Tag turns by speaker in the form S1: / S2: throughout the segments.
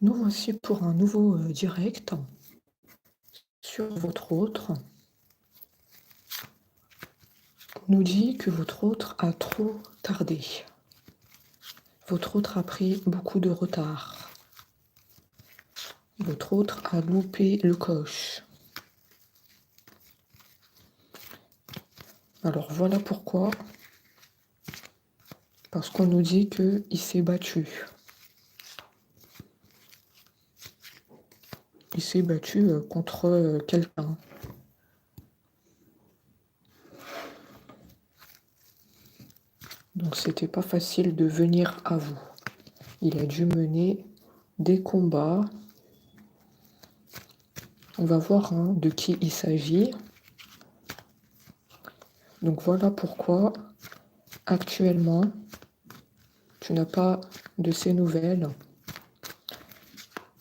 S1: Nous voici pour un nouveau direct sur votre autre. On nous dit que votre autre a trop tardé. Votre autre a pris beaucoup de retard. Votre autre a loupé le coche. Alors voilà pourquoi. Parce qu'on nous dit qu'il s'est battu. Il s'est battu contre quelqu'un. Donc c'était pas facile de venir à vous. Il a dû mener des combats. On va voir de qui il s'agit. Donc voilà pourquoi actuellement tu n'as pas de ces nouvelles.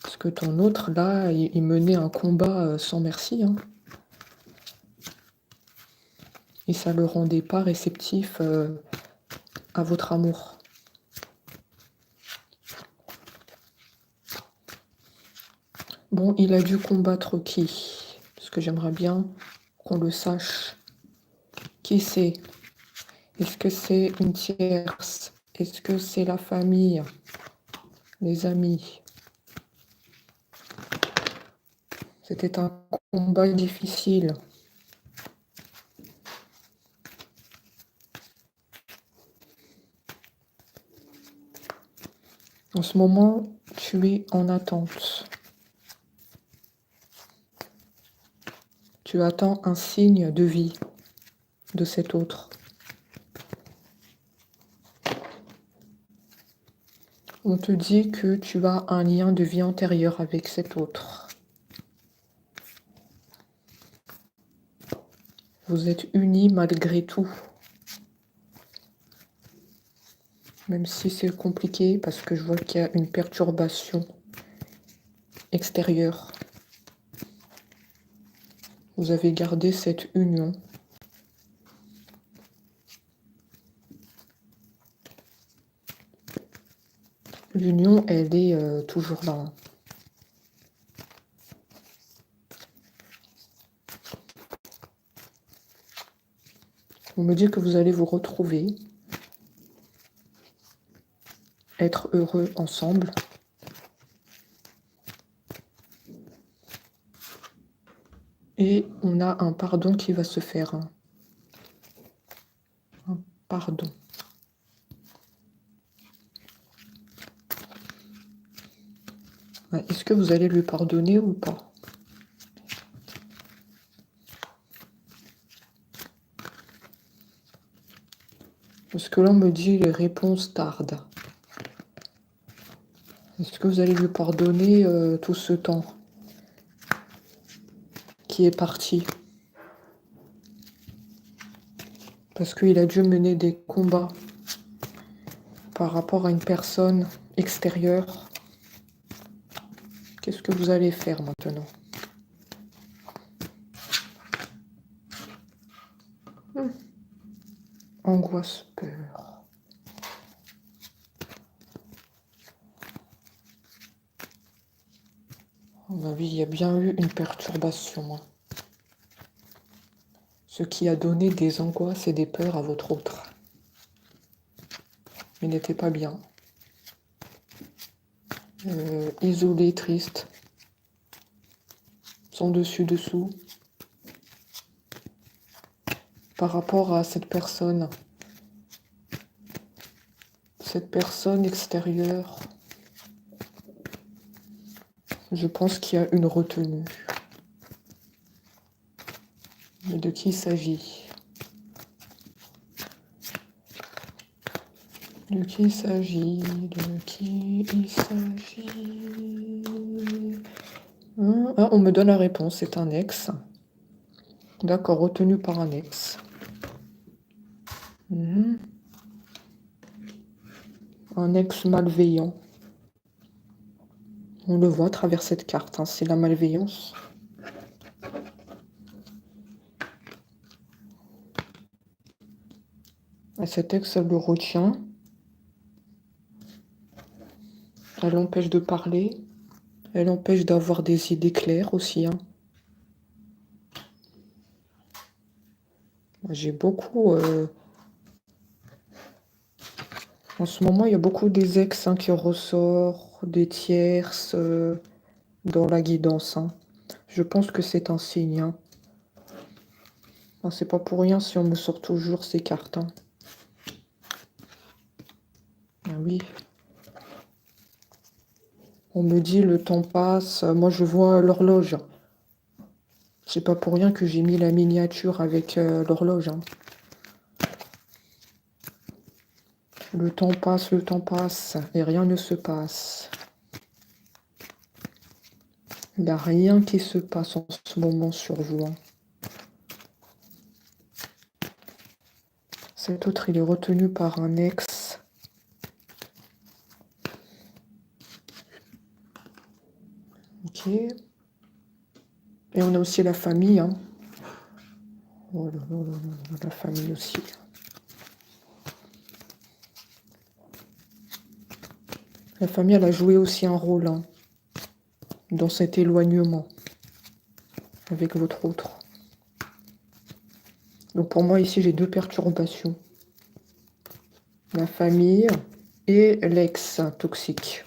S1: Parce que ton autre là, il menait un combat sans merci. Et ça ne le rendait pas réceptif à votre amour. Bon, il a dû combattre qui? Parce que j'aimerais bien qu'on le sache. Qui c'est? Est-ce que c'est une tierce? Est-ce que c'est la famille? Les amis? C'était un combat difficile. En ce moment, tu es en attente. Tu attends un signe de vie de cet autre. On te dit que tu as un lien de vie antérieur avec cet autre. Vous êtes unis malgré tout. Même si c'est compliqué parce que je vois qu'il y a une perturbation extérieure. Vous avez gardé cette union. L'union, elle est toujours là. On me dit que vous allez vous retrouver, être heureux ensemble. Et on a un pardon qui va se faire. Un pardon. Est-ce que vous allez lui pardonner ou pas? Parce que là, on me dit les réponses tardent. Est-ce que vous allez lui pardonner tout ce temps qui est parti? Parce qu'il a dû mener des combats par rapport à une personne extérieure. Qu'est-ce que vous allez faire maintenant? Angoisse, peur. À mon avis, il y a bien eu une perturbation. Ce qui a donné des angoisses et des peurs à votre autre. Il n'était pas bien. Isolé, triste. Sans dessus-dessous. Par rapport à cette personne. Cette personne extérieure. Je pense qu'il y a une retenue. Mais de qui il s'agit? De qui il s'agit? De qui il s'agit? Ah, on me donne la réponse, c'est un ex. D'accord, retenu par un ex. Un ex malveillant. On le voit à travers cette carte, c'est la malveillance. Et cet ex, elle le retient. Elle l'empêche de parler. Elle empêche d'avoir des idées claires aussi, hein. J'ai beaucoup... En ce moment, il y a beaucoup des ex hein, qui ressortent, des tierces dans la guidance, hein. Je pense que c'est un signe, hein. Enfin, c'est pas pour rien si on me sort toujours ces cartes, hein. Ah oui. On me dit le temps passe. Moi, je vois l'horloge. C'est pas pour rien que j'ai mis la miniature avec l'horloge, hein. Le temps passe et rien ne se passe. Il n'y a rien qui se passe en ce moment sur vous, hein. Cet autre, il est retenu par un ex. Ok. Et on a aussi la famille, hein. Oh là là là là, la famille aussi. La famille, elle a joué aussi un rôle hein, dans cet éloignement avec votre autre. Donc pour moi, ici, j'ai deux perturbations. La famille et l'ex toxique.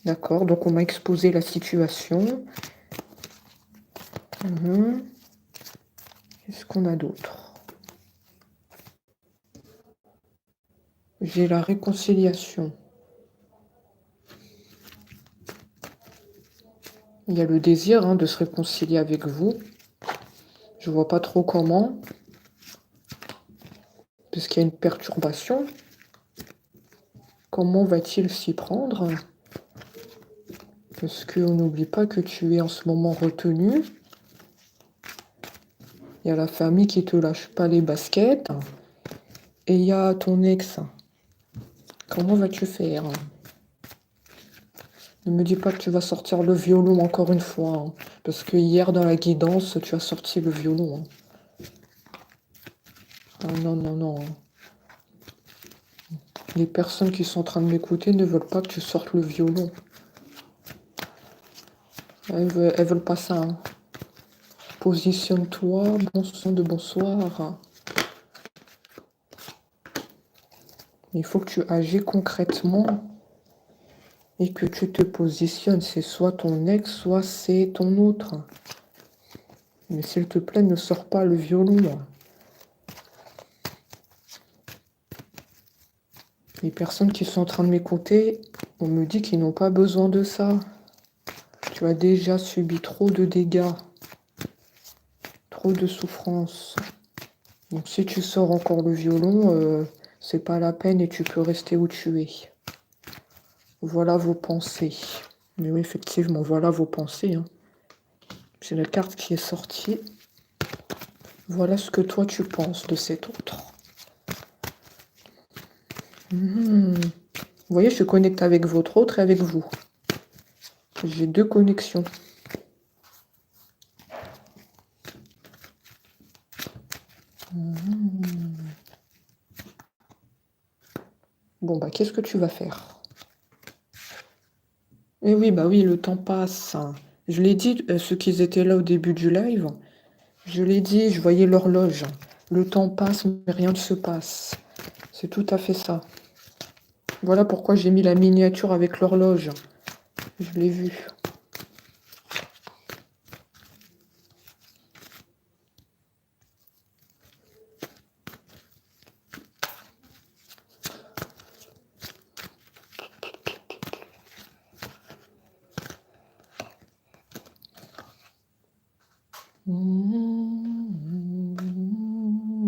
S1: D'accord, donc on m'a exposé la situation. Qu'est-ce qu'on a d'autre? J'ai la réconciliation. Il y a le désir hein, de se réconcilier avec vous. Je vois pas trop comment. Puisqu'il y a une perturbation. Comment va-t-il s'y prendre? Parce qu'on n'oublie pas que tu es en ce moment retenu. Il y a la famille qui te lâche pas les baskets. Et il y a ton ex. Comment vas-tu faire? Ne me dis pas que tu vas sortir le violon encore une fois. Hein, parce que hier, dans la guidance, tu as sorti le violon. Hein. Ah non, non, non. Les personnes qui sont en train de m'écouter ne veulent pas que tu sortes le violon. Elles veulent pas ça. Hein. Positionne-toi, bon son de bonsoir. Il faut que tu agis concrètement et que tu te positionnes. C'est soit ton ex, soit c'est ton autre. Mais s'il te plaît, ne sors pas le violon. Les personnes qui sont en train de m'écouter, on me dit qu'ils n'ont pas besoin de ça. Tu as déjà subi trop de dégâts, trop de souffrances. Donc si tu sors encore le violon, c'est pas la peine et tu peux rester où tu es. Voilà vos pensées. Mais oui, effectivement, voilà vos pensées. Hein. C'est la carte qui est sortie. Voilà ce que toi tu penses de cet autre. Vous voyez, je connecte avec votre autre et avec vous. J'ai deux connexions. Bon, bah, qu'est-ce que tu vas faire? Eh oui, bah oui, le temps passe. Je l'ai dit, ceux qui étaient là au début du live, je l'ai dit, je voyais l'horloge. Le temps passe, mais rien ne se passe. C'est tout à fait ça. Voilà pourquoi j'ai mis la miniature avec l'horloge. Je l'ai vu.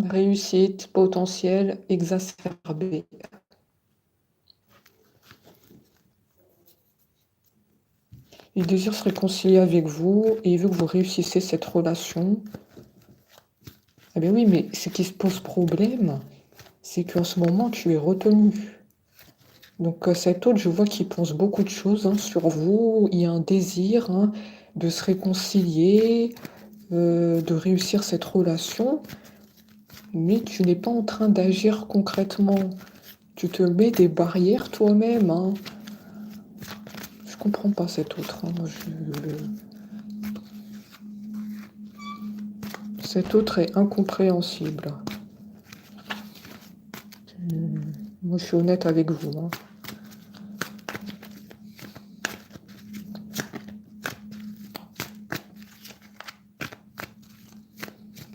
S1: Réussite, potentiel, exacerbé. Il désire se réconcilier avec vous et il veut que vous réussissiez cette relation. Eh bien oui, mais ce qui se pose problème, c'est qu'en ce moment, tu es retenu. Donc cet autre, je vois qu'il pense beaucoup de choses hein, sur vous. Il y a un désir hein, de se réconcilier, de réussir cette relation. Mais tu n'es pas en train d'agir concrètement. Tu te mets des barrières toi-même. Hein. comprends pas cet autre. Hein. Cet autre est incompréhensible. Moi, je suis honnête avec vous. Hein.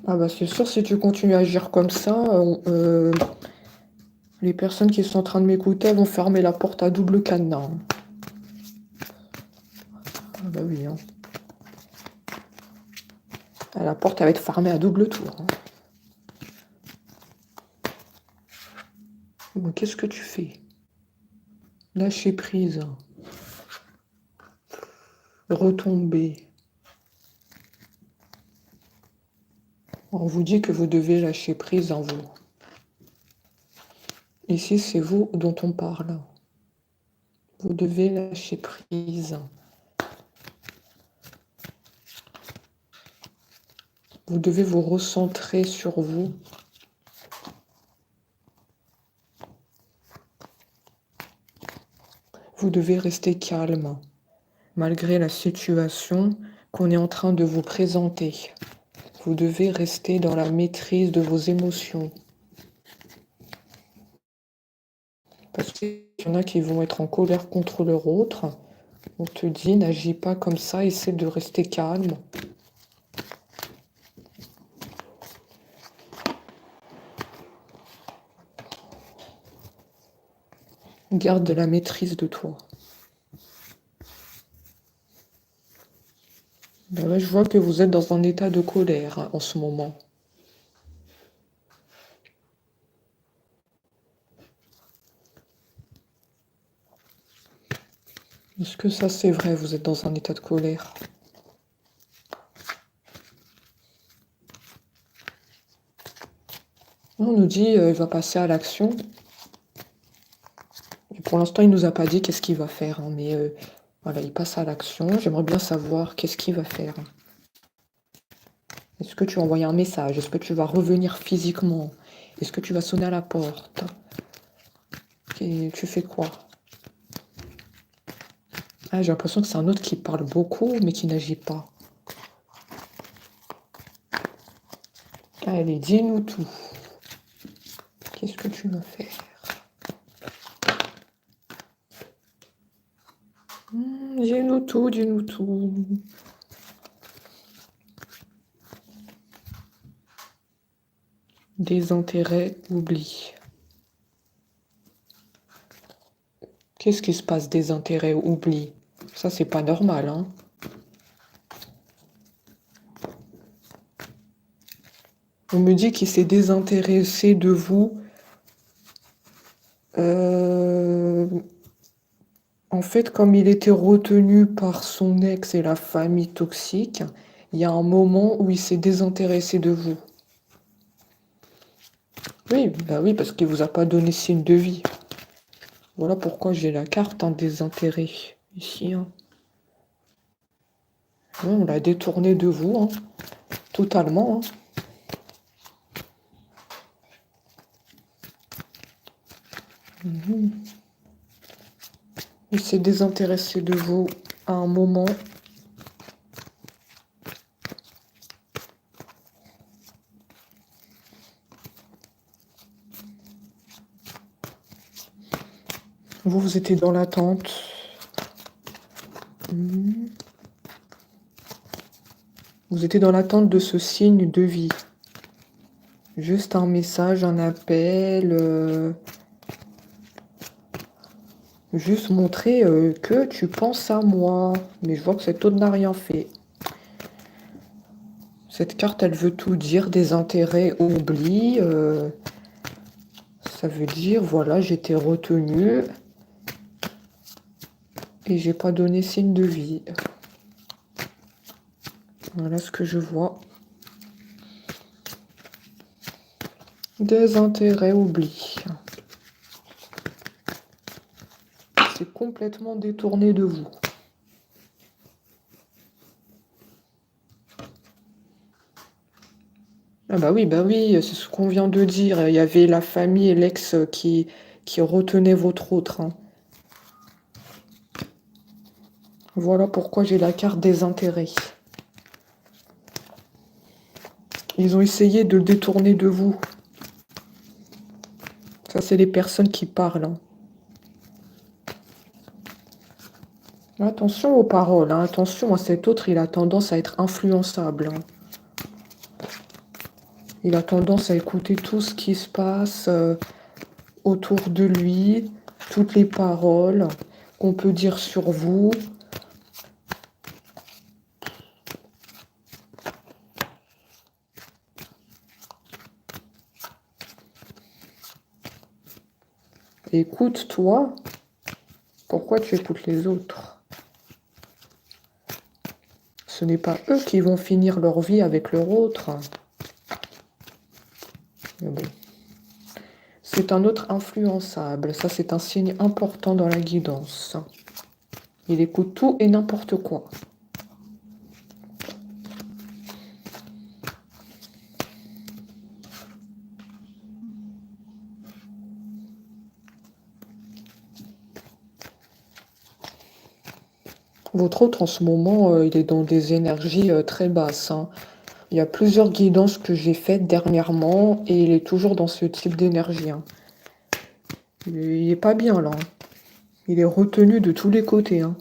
S1: Ah bah c'est sûr, si tu continues à agir comme ça, les personnes qui sont en train de m'écouter vont fermer la porte à double cadenas. Hein. Ah bah oui. Hein. La porte elle va être fermée à double tour. Hein. Bon, qu'est-ce que tu fais? Lâcher prise. Retomber. On vous dit que vous devez lâcher prise en vous. Ici, c'est vous dont on parle. Vous devez lâcher prise. Vous devez vous recentrer sur vous. Vous devez rester calme, malgré la situation qu'on est en train de vous présenter. Vous devez rester dans la maîtrise de vos émotions. Parce qu'il y en a qui vont être en colère contre leur autre. On te dit, n'agis pas comme ça, essaie de rester calme. Garde la maîtrise de toi. Ben ouais, je vois que vous êtes dans un état de colère hein, en ce moment. Est-ce que ça c'est vrai, vous êtes dans un état de colère? On nous dit il va passer à l'action. Pour l'instant, il nous a pas dit qu'est-ce qu'il va faire, hein, mais voilà, il passe à l'action. J'aimerais bien savoir qu'est-ce qu'il va faire. Est-ce que tu vas envoyer un message? Est-ce que tu vas revenir physiquement? Est-ce que tu vas sonner à la porte? Et tu fais quoi? Ah, j'ai l'impression que c'est un autre qui parle beaucoup, mais qui n'agit pas. Allez, dis-nous tout. Qu'est-ce que tu vas faire? Dis-nous tout, dis-nous tout. Désintérêt, oubli. Qu'est-ce qui se passe, désintérêt, oubli? Ça, c'est pas normal, hein. On me dit qu'il s'est désintéressé de vous. En fait, comme il était retenu par son ex et la famille toxique, il y a un moment où il s'est désintéressé de vous. Oui, bah oui, parce qu'il vous a pas donné signe de vie. Voilà pourquoi j'ai la carte en désintérêt ici. Hein. Ouais, on l'a détourné de vous, hein, totalement. Hein. Il s'est désintéressé de vous à un moment. Vous étiez dans l'attente. Vous étiez dans l'attente de ce signe de vie. Juste un message, un appel. Juste montrer que tu penses à moi. Mais je vois que cet autre n'a rien fait. Cette carte, elle veut tout dire. Désintérêt, oubli. Ça veut dire, voilà, j'étais retenue. Et j'ai pas donné signe de vie. Voilà ce que je vois. Désintérêt, oubli. C'est complètement détourné de vous. Ah bah oui, c'est ce qu'on vient de dire. Il y avait la famille et l'ex qui retenaient votre autre. Hein. Voilà pourquoi j'ai la carte des intérêts. Ils ont essayé de le détourner de vous. Ça, c'est les personnes qui parlent. Hein. Attention aux paroles. Hein. Attention à cet autre, il a tendance à être influençable. Hein. Il a tendance à écouter tout ce qui se passe autour de lui, toutes les paroles qu'on peut dire sur vous. Écoute-toi. Pourquoi tu écoutes les autres? Ce n'est pas eux qui vont finir leur vie avec leur autre. Mais bon. C'est un autre influençable. Ça, c'est un signe important dans la guidance. Il écoute tout et n'importe quoi. Votre autre, en ce moment, il est dans des énergies très basses. Hein. Il y a plusieurs guidances que j'ai faites dernièrement et il est toujours dans ce type d'énergie. Hein. Il est pas bien, là. Hein. Il est retenu de tous les côtés. Hein.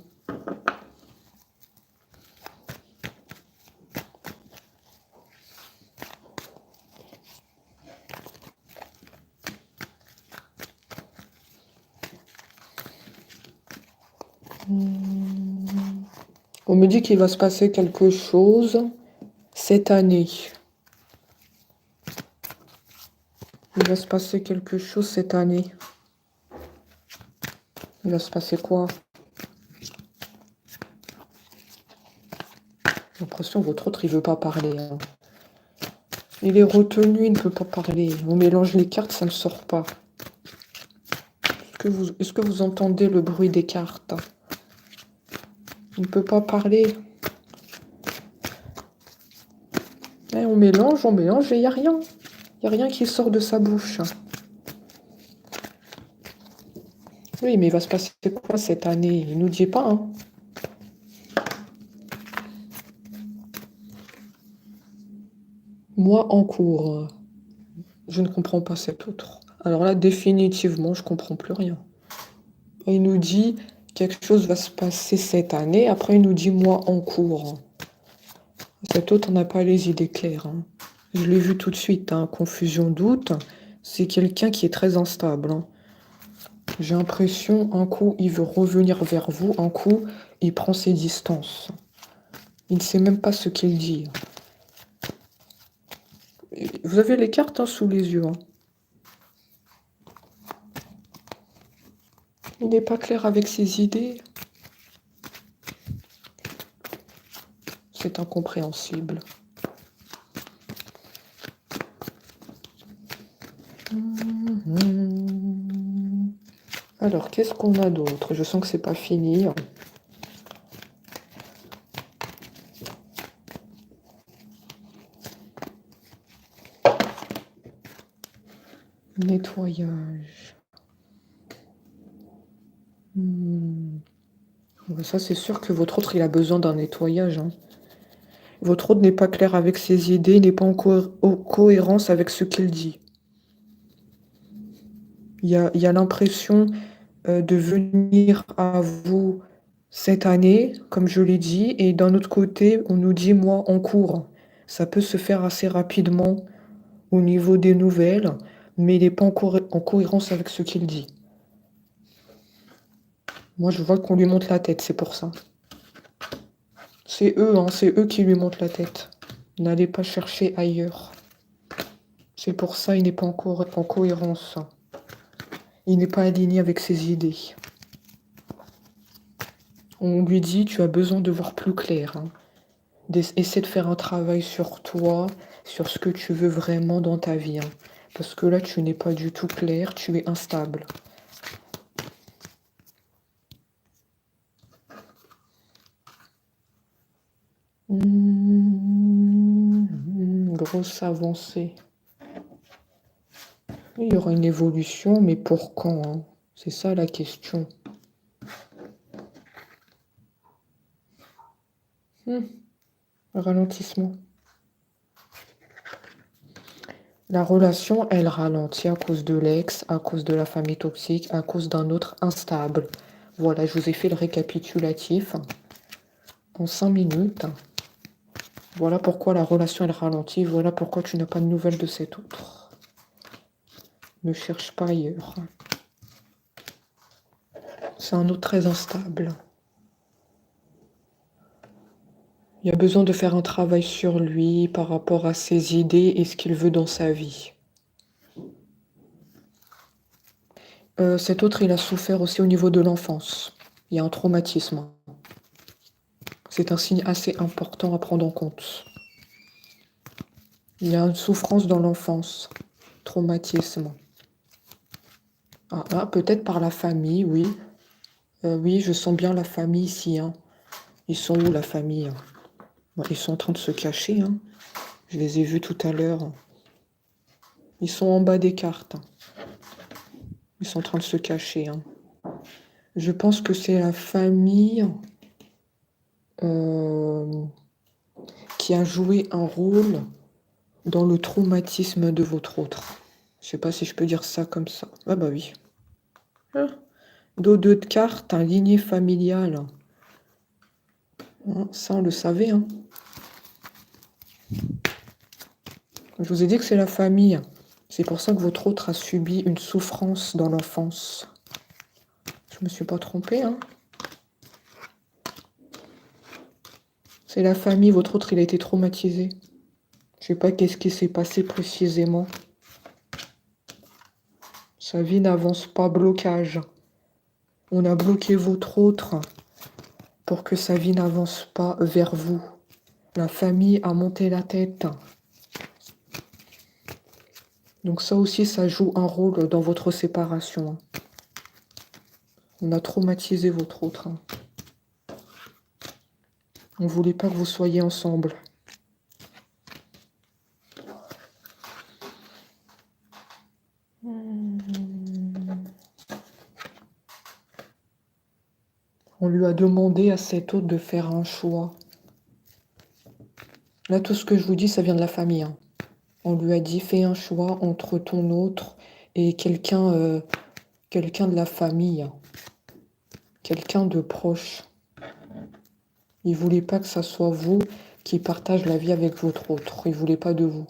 S1: On me dit qu'il va se passer quelque chose cette année. Il va se passer quelque chose cette année. Il va se passer quoi? J'ai l'impression que votre autre, il veut pas parler. Hein. Il est retenu, il ne peut pas parler. On mélange les cartes, ça ne sort pas. Est-ce que vous entendez le bruit des cartes? Il ne peut pas parler. On mélange et il n'y a rien. Il n'y a rien qui sort de sa bouche. Oui, mais il va se passer quoi cette année? Il ne nous dit pas. Hein. Moi, en cours, je ne comprends pas cet autre. Alors là, définitivement, je ne comprends plus rien. Il nous dit quelque chose va se passer cette année. Après, il nous dit moi en cours. Cet autre n'a pas les idées claires. Hein. Je l'ai vu tout de suite. Hein. Confusion, doute. C'est quelqu'un qui est très instable. Hein. J'ai l'impression, un coup, il veut revenir vers vous. Un coup, il prend ses distances. Il ne sait même pas ce qu'il dit. Vous avez les cartes hein, sous les yeux. Hein. Il n'est pas clair avec ses idées. C'est incompréhensible. Alors, qu'est-ce qu'on a d'autre? Je sens que c'est pas fini. Nettoyage. Ça, c'est sûr que votre autre, il a besoin d'un nettoyage. Hein. Votre autre n'est pas clair avec ses idées, n'est pas en cohérence avec ce qu'il dit. Il y a l'impression de venir à vous cette année, comme je l'ai dit, et d'un autre côté, on nous dit moi en cours. Ça peut se faire assez rapidement au niveau des nouvelles, mais il n'est pas en cohérence avec ce qu'il dit. Moi, je vois qu'on lui monte la tête, c'est pour ça. C'est eux, hein, c'est eux qui lui montent la tête. N'allez pas chercher ailleurs. C'est pour ça il n'est pas en cohérence. Il n'est pas aligné avec ses idées. On lui dit, tu as besoin de voir plus clair. Hein. Essaie de faire un travail sur toi, sur ce que tu veux vraiment dans ta vie. Hein. Parce que là, tu n'es pas du tout clair, tu es instable. Grosse avancée. Il y aura une évolution, mais pour quand hein? C'est ça la question. Ralentissement. La relation, elle ralentit à cause de l'ex, à cause de la famille toxique, à cause d'un autre instable. Voilà, je vous ai fait le récapitulatif en 5 minutes. Voilà pourquoi la relation, elle ralentit. Voilà pourquoi tu n'as pas de nouvelles de cet autre. Ne cherche pas ailleurs. C'est un autre très instable. Il y a besoin de faire un travail sur lui par rapport à ses idées et ce qu'il veut dans sa vie. Cet autre, il a souffert aussi au niveau de l'enfance. Il y a un traumatisme. C'est un signe assez important à prendre en compte. Il y a une souffrance dans l'enfance. Traumatisme. Peut-être par la famille, oui. Oui, je sens bien la famille ici. Hein. Ils sont où, la famille? Bon, ils sont en train de se cacher. Hein. Je les ai vus tout à l'heure. Ils sont en bas des cartes. Ils sont en train de se cacher. Hein. Je pense que c'est la famille qui a joué un rôle dans le traumatisme de votre autre. Je sais pas si je peux dire ça comme ça. Ah bah oui. Dos de cartes, un lignée familiale. Ça, on le savait. Hein. Je vous ai dit que c'est la famille. C'est pour ça que votre autre a subi une souffrance dans l'enfance. Je me suis pas trompée. Hein. C'est la famille. Votre autre, il a été traumatisé. Je sais pas qu'est-ce qui s'est passé précisément. Sa vie n'avance pas, blocage. On a bloqué votre autre pour que sa vie n'avance pas vers vous. La famille a monté la tête. Donc ça aussi, ça joue un rôle dans votre séparation. On a traumatisé votre autre. On ne voulait pas que vous soyez ensemble. On lui a demandé à cet autre de faire un choix. Là, tout ce que je vous dis, ça vient de la famille. Hein. On lui a dit, fais un choix entre ton autre et quelqu'un de la famille. Quelqu'un de proche. Il ne voulait pas que ça soit vous qui partagez la vie avec votre autre. Il ne voulait pas de vous.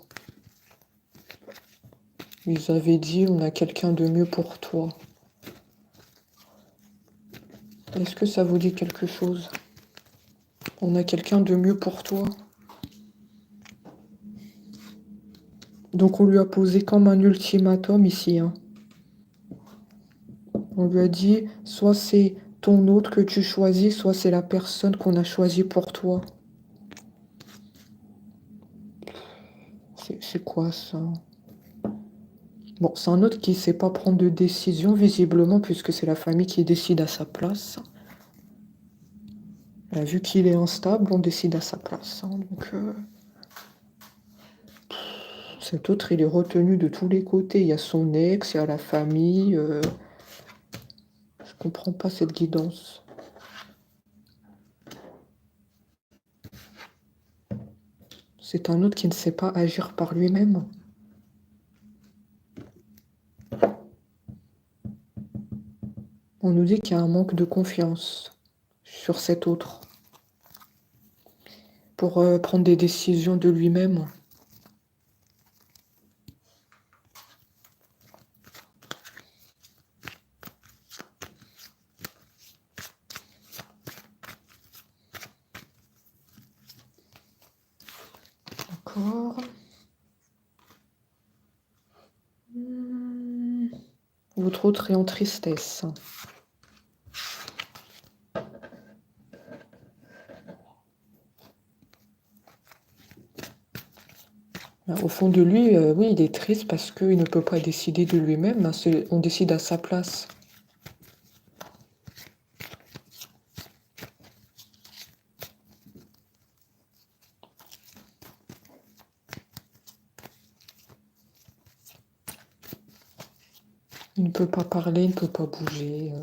S1: Ils avaient dit, on a quelqu'un de mieux pour toi. Est-ce que ça vous dit quelque chose? On a quelqu'un de mieux pour toi. Donc on lui a posé comme un ultimatum ici. Hein. On lui a dit, soit c'est ton autre que tu choisis, soit c'est la personne qu'on a choisie pour toi. C'est quoi ça? Bon, c'est un autre qui ne sait pas prendre de décision, visiblement, puisque c'est la famille qui décide à sa place. Vu qu'il est instable, on décide à sa place. Hein, donc, cet autre, il est retenu de tous les côtés. Il y a son ex, il y a la famille. Je comprends pas cette guidance. C'est un autre qui ne sait pas agir par lui-même. On nous dit qu'il y a un manque de confiance sur cet autre pour prendre des décisions de lui-même. D'accord. Votre autre est en tristesse. Au fond de lui, oui, il est triste parce qu'il ne peut pas décider de lui-même. On décide à sa place. Il ne peut pas parler, il ne peut pas bouger.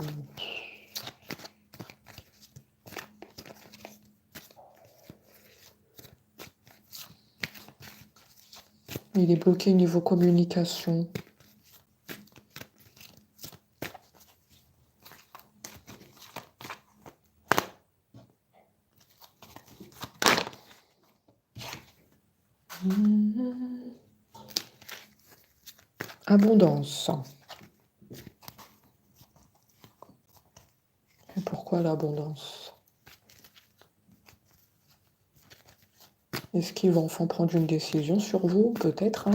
S1: Il est bloqué niveau communication. Abondance. Et pourquoi l'abondance? Est-ce qu'il va enfin prendre une décision sur vous? Peut-être, hein?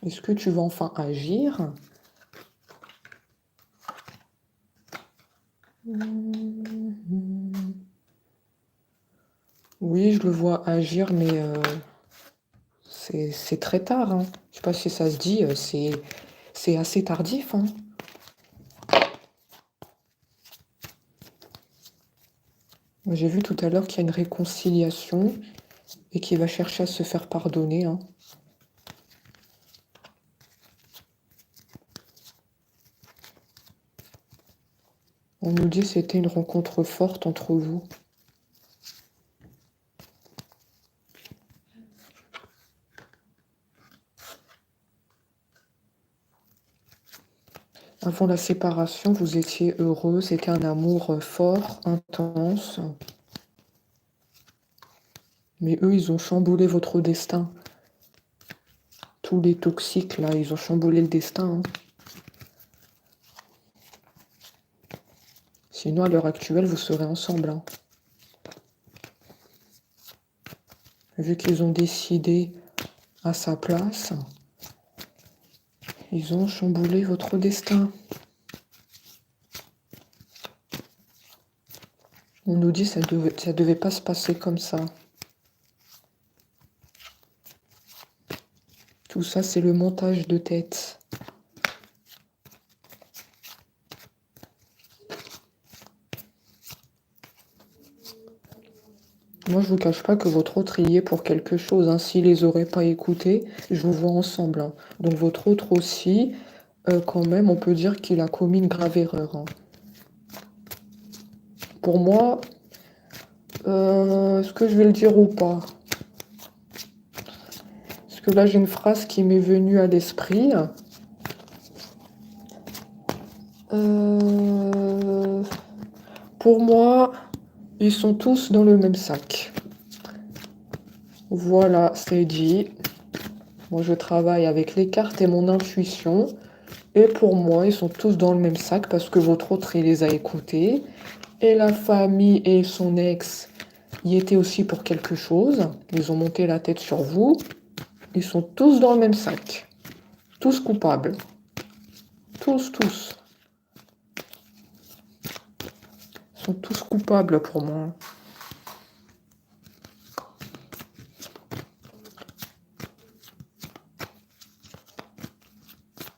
S1: Est-ce que tu vas enfin agir? Oui, je le vois agir, mais c'est très tard, hein. Je sais pas si ça se dit, c'est assez tardif, hein. J'ai vu tout à l'heure qu'il y a une réconciliation et qu'il va chercher à se faire pardonner, hein. On nous dit que c'était une rencontre forte entre vous. Avant la séparation, vous étiez heureux, c'était un amour fort, intense. Mais eux, ils ont chamboulé votre destin. Tous les toxiques, là, ils ont chamboulé le destin, hein. Sinon, à l'heure actuelle, vous serez ensemble, hein. Vu qu'ils ont décidé à sa place, ils ont chamboulé votre destin. On nous dit que ça devait pas se passer comme ça. Tout ça, c'est le montage de tête. Moi, je vous cache pas que votre autre y est pour quelque chose, hein. S'il les aurait pas écoutés, je vous vois ensemble, hein. Donc votre autre aussi, quand même, on peut dire qu'il a commis une grave erreur, hein. Pour moi, est-ce que je vais le dire ou pas? Parce que là, j'ai une phrase qui m'est venue à l'esprit. Pour moi, ils sont tous dans le même sac. Voilà, c'est dit. Moi, je travaille avec les cartes et mon intuition. Et pour moi, ils sont tous dans le même sac parce que votre autre, il les a écoutés. Et la famille et son ex y étaient aussi pour quelque chose. Ils ont monté la tête sur vous. Ils sont tous dans le même sac. Tous coupables. Tous, tous. Ils sont tous coupables pour moi.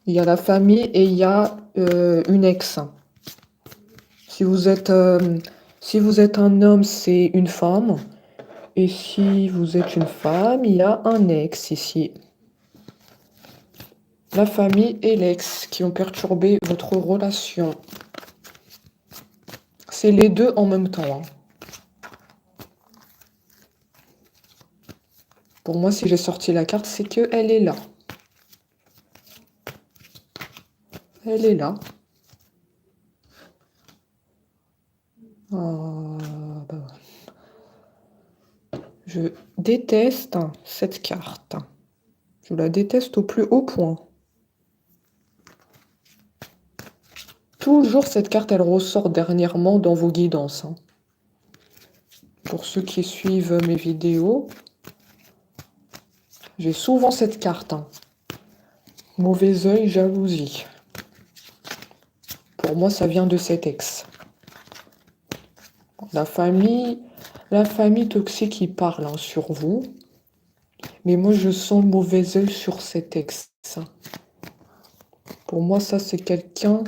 S1: Il y a la famille et il y a une ex. Si vous êtes un homme, c'est une femme. Et si vous êtes une femme, il y a un ex ici. La famille et l'ex qui ont perturbé votre relation. C'est les deux en même temps, hein. Pour moi, si j'ai sorti la carte, c'est qu'elle est là. Elle est là. Bah. Je déteste cette carte. Je la déteste au plus haut point. Toujours cette carte, elle ressort dernièrement dans vos guidances, hein. Pour ceux qui suivent mes vidéos, j'ai souvent cette carte, hein. Mauvais œil, jalousie. Pour moi, ça vient de cet ex. La famille toxique qui parle, hein, sur vous. Mais moi, je sens le mauvais œil sur cet ex. Pour moi, ça, c'est quelqu'un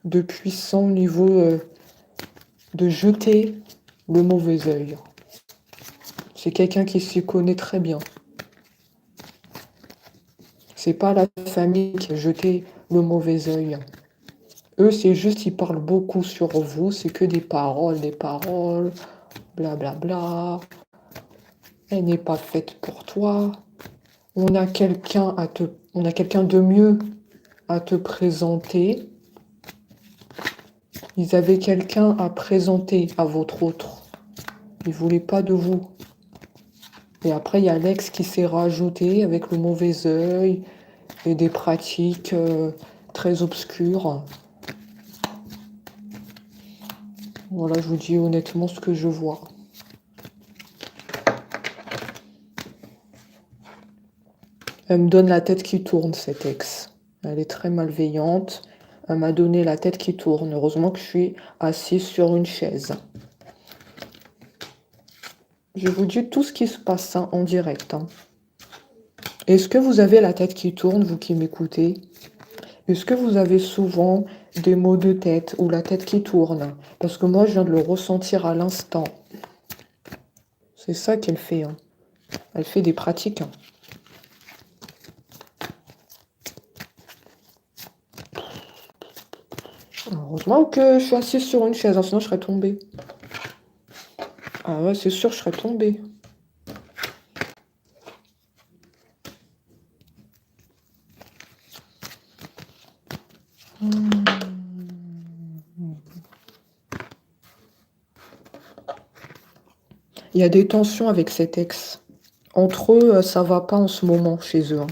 S1: de puissant au niveau de jeter le mauvais œil. C'est quelqu'un qui s'y connaît très bien. C'est pas la famille qui a jeté le mauvais œil. Eux, c'est juste, ils parlent beaucoup sur vous. C'est que des paroles, blablabla. Elle n'est pas faite pour toi. On a quelqu'un de mieux à te présenter. Ils avaient quelqu'un à présenter à votre autre. Ils ne voulaient pas de vous. Et après, il y a l'ex qui s'est rajouté avec le mauvais œil et des pratiques très obscures. Voilà, je vous dis honnêtement ce que je vois. Elle me donne la tête qui tourne, cette ex. Elle est très malveillante. Elle m'a donné la tête qui tourne. Heureusement que je suis assise sur une chaise. Je vous dis tout ce qui se passe en direct. Est-ce que vous avez la tête qui tourne, vous qui m'écoutez? Est-ce que vous avez souvent des maux de tête ou la tête qui tourne? Parce que moi, je viens de le ressentir à l'instant. C'est ça qu'elle fait. Elle fait des pratiques. Heureusement que je suis assise sur une chaise, sinon je serais tombée. Ah ouais, c'est sûr, je serais tombée. Il y a des tensions avec cet ex. Entre eux, ça va pas en ce moment chez eux.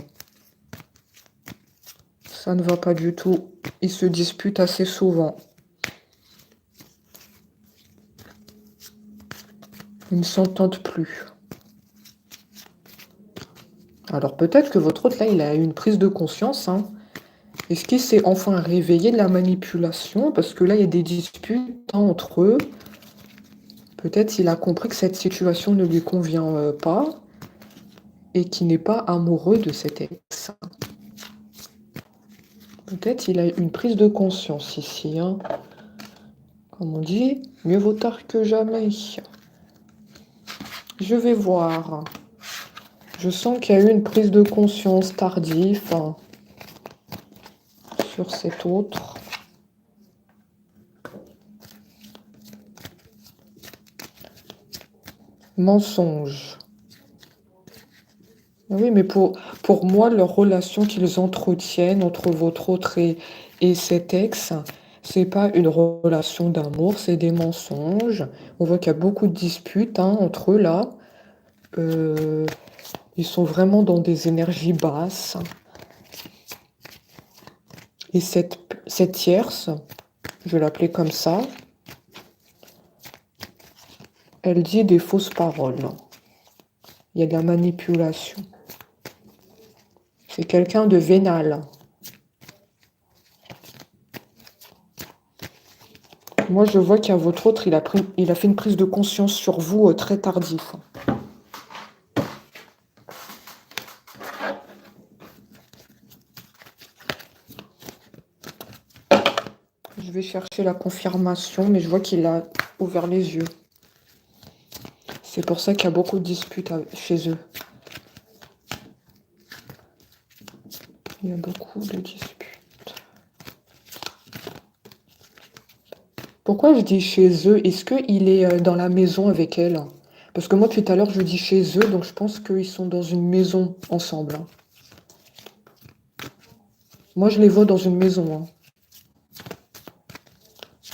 S1: Ça ne va pas du tout. Ils se disputent assez souvent. Ils ne s'entendent plus. Alors peut-être que votre autre, là, il a eu une prise de conscience. Est-ce qu'il s'est enfin réveillé de la manipulation? Parce que là, il y a des disputes entre eux. Peut-être il a compris que cette situation ne lui convient pas et qu'il n'est pas amoureux de cet ex. Peut-être il a une prise de conscience ici. Comme on dit, mieux vaut tard que jamais. Je vais voir. Je sens qu'il y a eu une prise de conscience tardive sur cet autre. Mensonge. Oui, mais pour moi, leur relation qu'ils entretiennent entre votre autre et cet ex, c'est pas une relation d'amour, c'est des mensonges. On voit qu'il y a beaucoup de disputes entre eux là. Ils sont vraiment dans des énergies basses. Et cette tierce, je vais l'appeler comme ça, elle dit des fausses paroles. Il y a de la manipulation. C'est quelqu'un de vénal. Moi, je vois qu'il y a votre autre, il a fait une prise de conscience sur vous très tardif. Je vais chercher la confirmation, mais je vois qu'il a ouvert les yeux. C'est pour ça qu'il y a beaucoup de disputes chez eux. Il y a beaucoup de disputes. Pourquoi je dis chez eux? Est-ce qu'il est dans la maison avec elle? Parce que moi, tout à l'heure, je dis chez eux, donc je pense qu'ils sont dans une maison ensemble. Moi, je les vois dans une maison.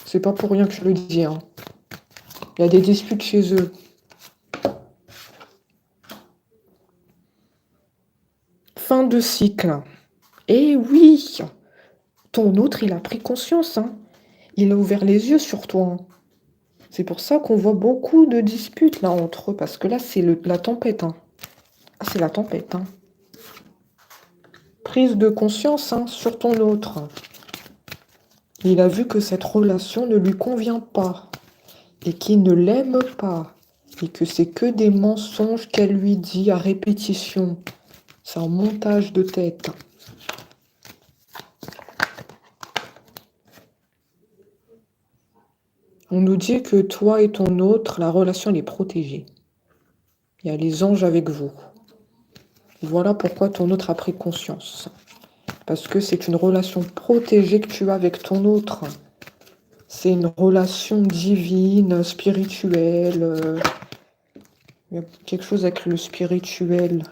S1: C'est pas pour rien que je le dis. Il y a des disputes chez eux. Fin de cycle. Eh oui! Ton autre, il a pris conscience. Il a ouvert les yeux sur toi. C'est pour ça qu'on voit beaucoup de disputes là entre eux, parce que là, c'est la tempête. Ah, c'est la tempête. Prise de conscience sur ton autre. Il a vu que cette relation ne lui convient pas et qu'il ne l'aime pas et que c'est que des mensonges qu'elle lui dit à répétition. C'est un montage de tête. On nous dit que toi et ton autre, la relation elle est protégée. Il y a les anges avec vous. Voilà pourquoi ton autre a pris conscience. Parce que c'est une relation protégée que tu as avec ton autre. C'est une relation divine, spirituelle. Il y a quelque chose avec le spirituel.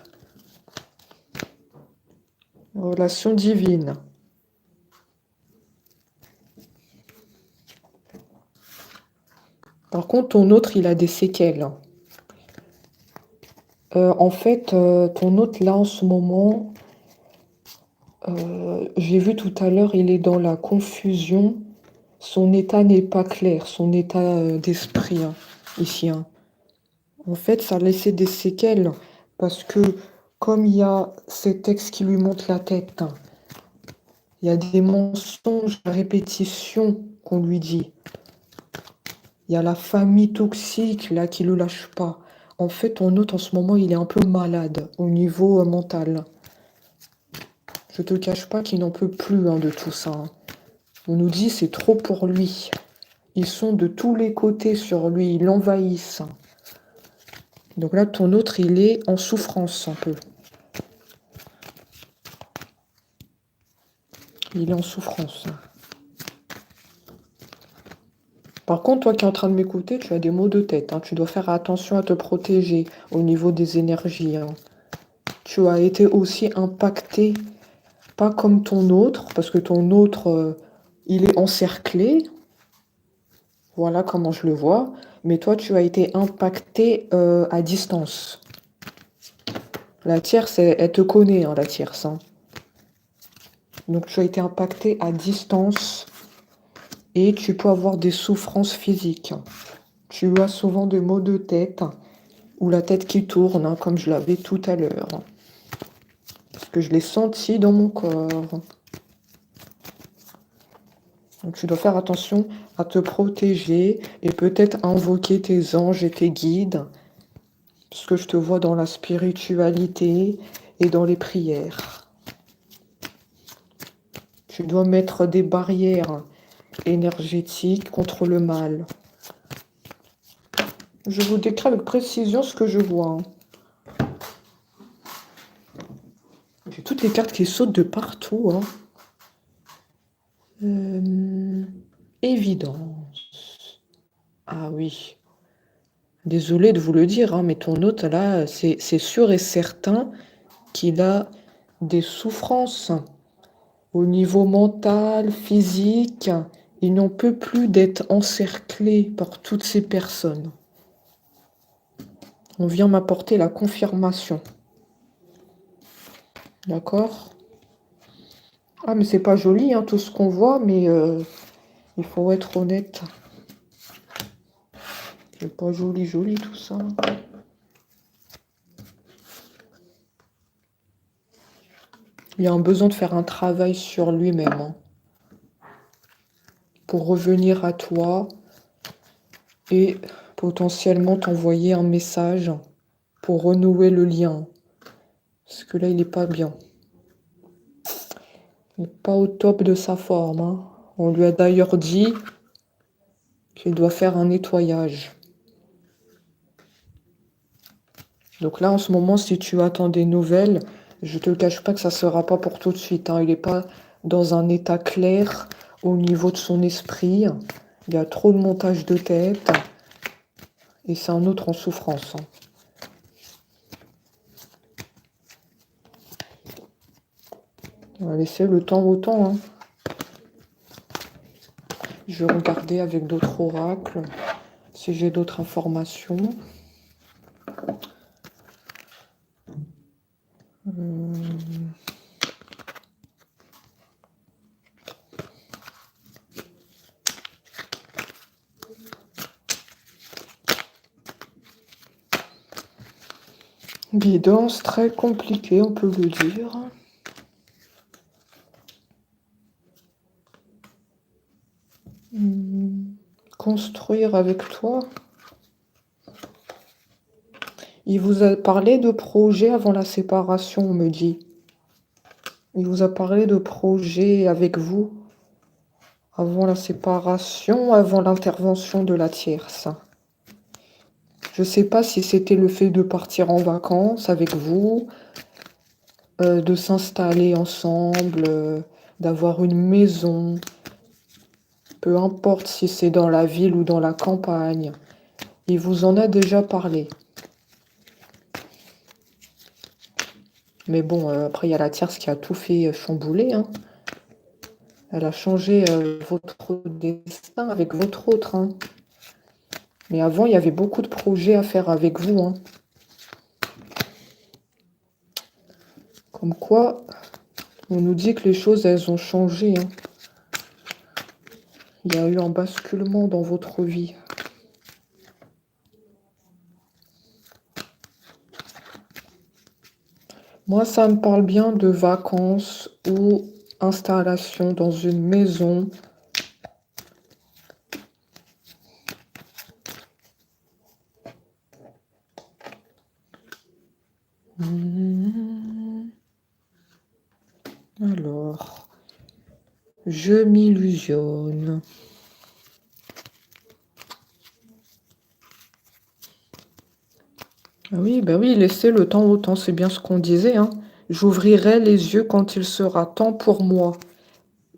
S1: Relation divine. Par contre, ton autre, il a des séquelles. En fait, ton autre, là, en ce moment, j'ai vu tout à l'heure, il est dans la confusion. Son état n'est pas clair, son état d'esprit, hein, ici, hein. En fait, ça a laissé des séquelles parce que comme il y a cet ex qui lui monte la tête, hein, il y a des mensonges à répétition qu'on lui dit. Il y a la famille toxique là qui le lâche pas. En fait, ton autre en ce moment, il est un peu malade au niveau mental. Je te cache pas qu'il n'en peut plus hein, de tout ça, hein. On nous dit c'est trop pour lui. Ils sont de tous les côtés sur lui, ils l'envahissent. Donc là, ton autre, il est en souffrance un peu. Il est en souffrance. Par contre, toi qui es en train de m'écouter, tu as des maux de tête, hein. Tu dois faire attention à te protéger au niveau des énergies, hein. Tu as été aussi impacté, pas comme ton autre, parce que ton autre, il est encerclé. Voilà comment je le vois. Mais toi, tu as été impacté à distance. La tierce, elle te connaît, hein, la tierce, hein. Donc, tu as été impacté à distance et tu peux avoir des souffrances physiques. Tu as souvent des maux de tête ou la tête qui tourne, hein, comme je l'avais tout à l'heure. Parce que je l'ai senti dans mon corps. Donc, tu dois faire attention à te protéger et peut-être invoquer tes anges et tes guides. Parce que je te vois dans la spiritualité et dans les prières. Tu dois mettre des barrières énergétiques contre le mal. Je vous décris avec précision ce que je vois, hein. J'ai toutes les cartes qui sautent de partout, hein. Évidence. Ah oui. Désolée de vous le dire, hein, mais ton hôte, là, c'est sûr et certain qu'il a des souffrances au niveau mental, physique. Il n'en peut plus d'être encerclé par toutes ces personnes. On vient m'apporter la confirmation. D'accord? Ah, mais c'est pas joli, hein, tout ce qu'on voit, mais il faut être honnête. C'est pas joli, joli tout ça. Il y a un besoin de faire un travail sur lui-même, hein, pour revenir à toi et potentiellement t'envoyer un message pour renouer le lien. Parce que là, il n'est pas bien. Il n'est pas au top de sa forme, hein. On lui a d'ailleurs dit qu'il doit faire un nettoyage. Donc là, en ce moment, si tu attends des nouvelles, je te le cache pas que ça ne sera pas pour tout de suite, hein. Il n'est pas dans un état clair au niveau de son esprit. Il y a trop de montage de tête. Et c'est un autre en souffrance, hein. On va laisser le temps au temps, hein. Je vais regarder avec d'autres oracles si j'ai d'autres informations. Guidance très compliquée, on peut le dire. Construire avec toi. Il vous a parlé de projet avant la séparation, on me dit. Il vous a parlé de projet avec vous avant la séparation, avant l'intervention de la tierce. Je ne sais pas si c'était le fait de partir en vacances avec vous, de s'installer ensemble, d'avoir une maison. Peu importe si c'est dans la ville ou dans la campagne. Il vous en a déjà parlé. Mais bon, après, il y a la tierce qui a tout fait chambouler, hein. Elle a changé votre destin avec votre autre, hein. Mais avant, il y avait beaucoup de projets à faire avec vous, hein. Comme quoi, on nous dit que les choses, elles ont changé, hein. Il y a eu un basculement dans votre vie. Moi, ça me parle bien de vacances ou installation dans une maison. Alors, je m'illusionne. Ah oui, bah oui, laissez le temps au temps, c'est bien ce qu'on disait, hein. J'ouvrirai les yeux quand il sera temps pour moi.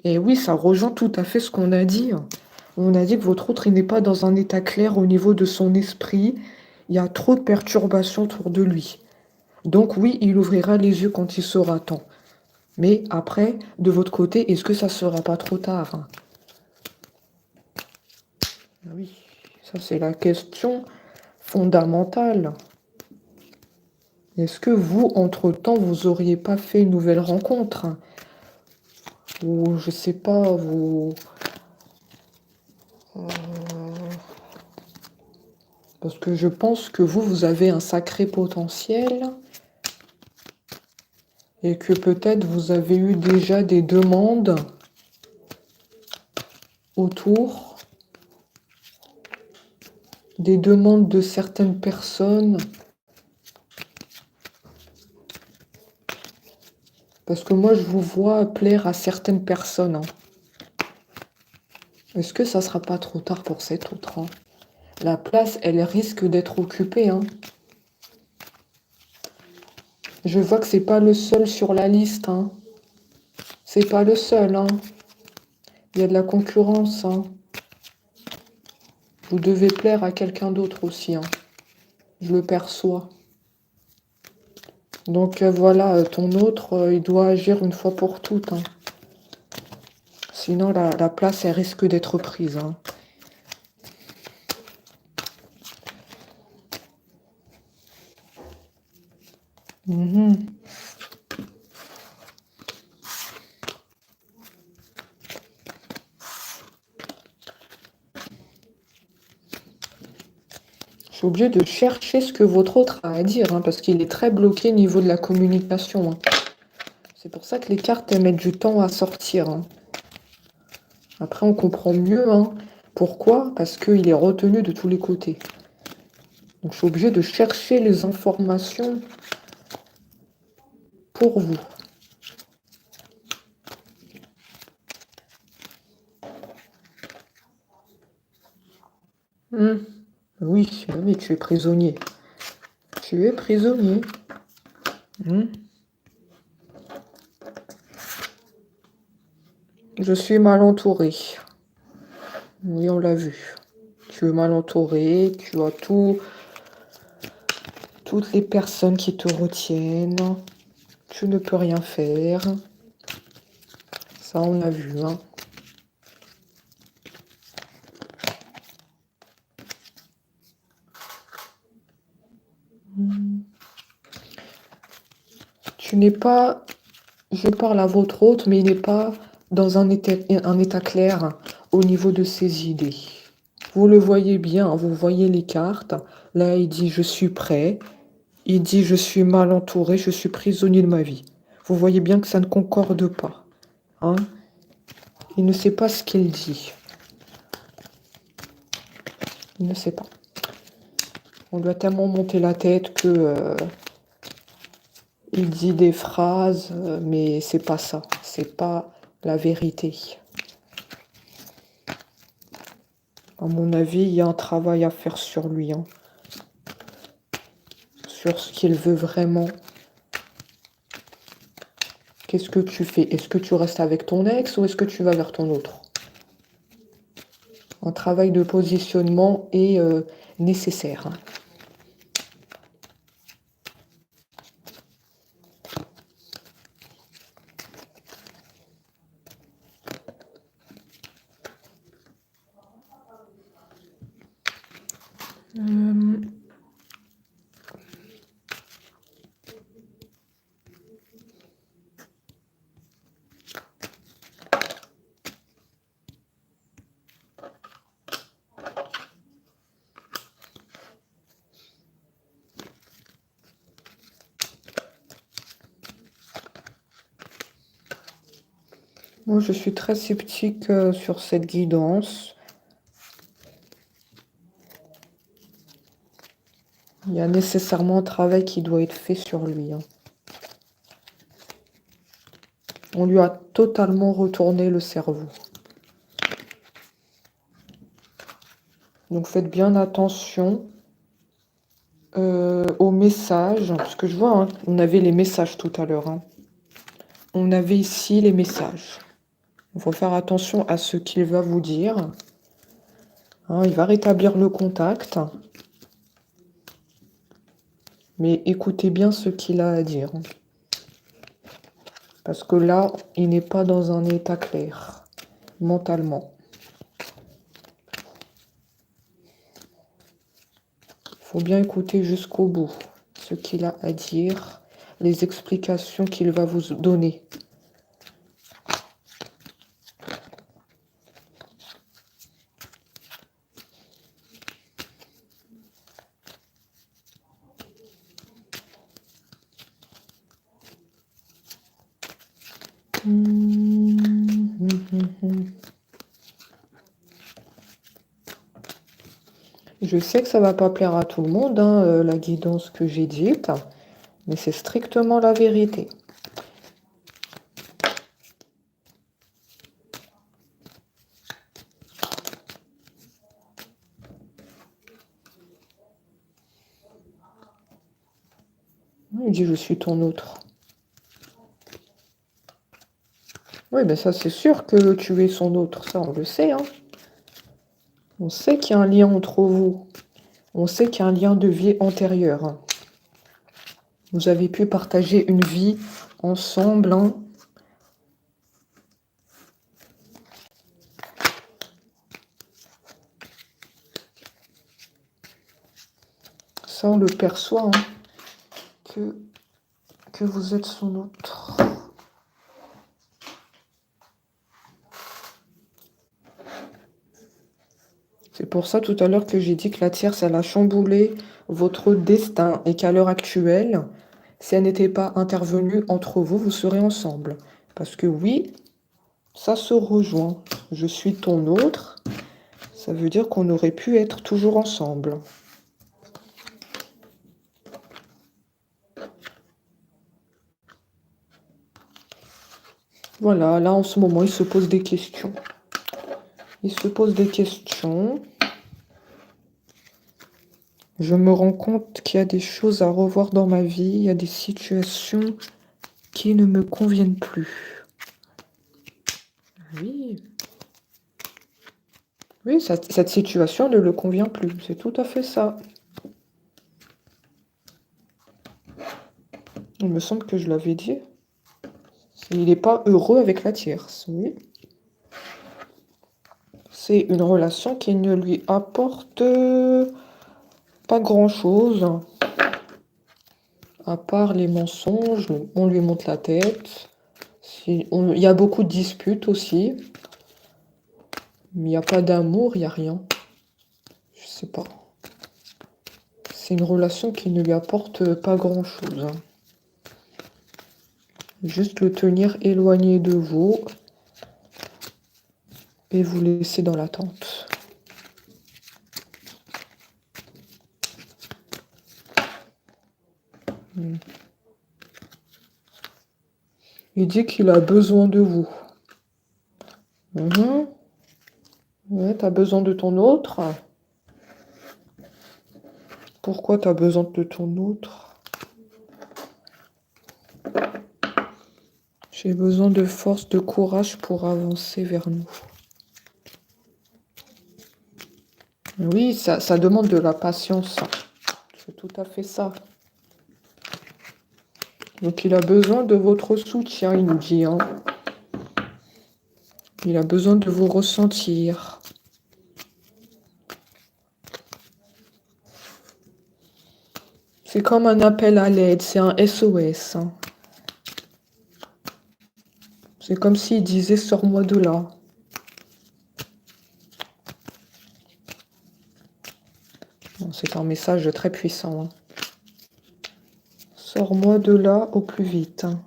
S1: Et oui, ça rejoint tout à fait ce qu'on a dit, hein. On a dit que votre autre, il n'est pas dans un état clair au niveau de son esprit. Il y a trop de perturbations autour de lui. Donc oui, il ouvrira les yeux quand il sera temps. Mais après, de votre côté, est-ce que ça sera pas trop tard, hein? Ah oui, ça c'est la question fondamentale. Est-ce que vous, entre-temps, vous auriez pas fait une nouvelle rencontre, hein? Ou je sais pas, vous... Parce que je pense que vous avez un sacré potentiel et que peut-être vous avez eu déjà des demandes autour, des demandes de certaines personnes. Parce que moi, je vous vois plaire à certaines personnes, hein. Est-ce que ça sera pas trop tard pour cette autre, hein? La place, elle risque d'être occupée, hein. Je vois que c'est pas le seul sur la liste, hein. C'est pas le seul, hein. Il y a de la concurrence, hein. Vous devez plaire à quelqu'un d'autre aussi, hein. Je le perçois. Donc voilà, ton autre, il doit agir une fois pour toutes, hein. Sinon, la place, elle risque d'être prise, hein. Mhm. Je suis obligée de chercher ce que votre autre a à dire, hein, parce qu'il est très bloqué au niveau de la communication, hein. C'est pour ça que les cartes, elles mettent du temps à sortir, hein. Après, on comprend mieux, hein. Pourquoi? Parce qu'il est retenu de tous les côtés. Donc, je suis obligée de chercher les informations pour vous. Oui, oui, tu es prisonnier. Tu es prisonnier. Je suis mal entourée. Oui, on l'a vu. Tu es mal entouré, tu as toutes les personnes qui te retiennent. Tu ne peux rien faire. Ça, on a vu, hein. Tu n'es pas... Je parle à votre hôte, mais il n'est pas dans un état clair au niveau de ses idées. Vous le voyez bien, vous voyez les cartes. Là, il dit « Je suis prêt ». Il dit « Je suis mal entouré, je suis prisonnier de ma vie ». Vous voyez bien que ça ne concorde pas, hein? Il ne sait pas ce qu'il dit. Il ne sait pas. On lui a tellement monté la tête que il dit des phrases, mais c'est pas ça. C'est pas la vérité. À mon avis, il y a un travail à faire sur lui, hein. Sur ce qu'il veut vraiment. Qu'est-ce que tu fais? Est-ce que tu restes avec ton ex ou est-ce que tu vas vers ton autre? Un travail de positionnement est nécessaire, hein. Euh, Moi, je suis très sceptique sur cette guidance. Il y a nécessairement un travail qui doit être fait sur lui, hein. On lui a totalement retourné le cerveau. Donc faites bien attention aux messages. Parce que je vois, hein, on avait les messages tout à l'heure, hein. On avait ici les messages. Il faut faire attention à ce qu'il va vous dire. Hein, il va rétablir le contact. Mais écoutez bien ce qu'il a à dire. Parce que là, il n'est pas dans un état clair, mentalement. Il faut bien écouter jusqu'au bout ce qu'il a à dire, les explications qu'il va vous donner. Je sais que ça va pas plaire à tout le monde, hein, la guidance que j'ai dite, mais c'est strictement la vérité. Il dit, je suis ton autre. Oui, ben ça, c'est sûr que tu es son autre. Ça, on le sait, hein. On sait qu'il y a un lien entre vous. On sait qu'il y a un lien de vie antérieur, hein. Vous avez pu partager une vie ensemble, hein. Ça, on le perçoit, hein, que vous êtes son autre. C'est pour ça tout à l'heure que j'ai dit que la tierce, elle a chamboulé votre destin et qu'à l'heure actuelle, si elle n'était pas intervenue entre vous, vous serez ensemble. Parce que oui, ça se rejoint. Je suis ton autre. Ça veut dire qu'on aurait pu être toujours ensemble. Voilà, là en ce moment, il se pose des questions. Il se pose des questions. Je me rends compte qu'il y a des choses à revoir dans ma vie. Il y a des situations qui ne me conviennent plus. Oui. Oui, cette situation ne le convient plus. C'est tout à fait ça. Il me semble que je l'avais dit. Il n'est pas heureux avec la tierce, oui. C'est une relation qui ne lui apporte pas grand-chose. À part les mensonges, on lui monte la tête. Il y a beaucoup de disputes aussi. Mais il n'y a pas d'amour, il n'y a rien. Je sais pas. C'est une relation qui ne lui apporte pas grand-chose, hein. Juste le tenir éloigné de vous et vous laisser dans l'attente. Il dit qu'il a besoin de vous. Ouais, t'as besoin de ton autre. Pourquoi t'as besoin de ton autre? J'ai besoin de force, de courage pour avancer vers nous. Oui, ça demande de la patience. C'est tout à fait ça. Donc il a besoin de votre soutien, il nous dit, hein. Il a besoin de vous ressentir. C'est comme un appel à l'aide, c'est un SOS, hein. C'est comme s'il disait: «Sors-moi de là». Bon, c'est un message très puissant, hein. Sors-moi de là au plus vite, hein.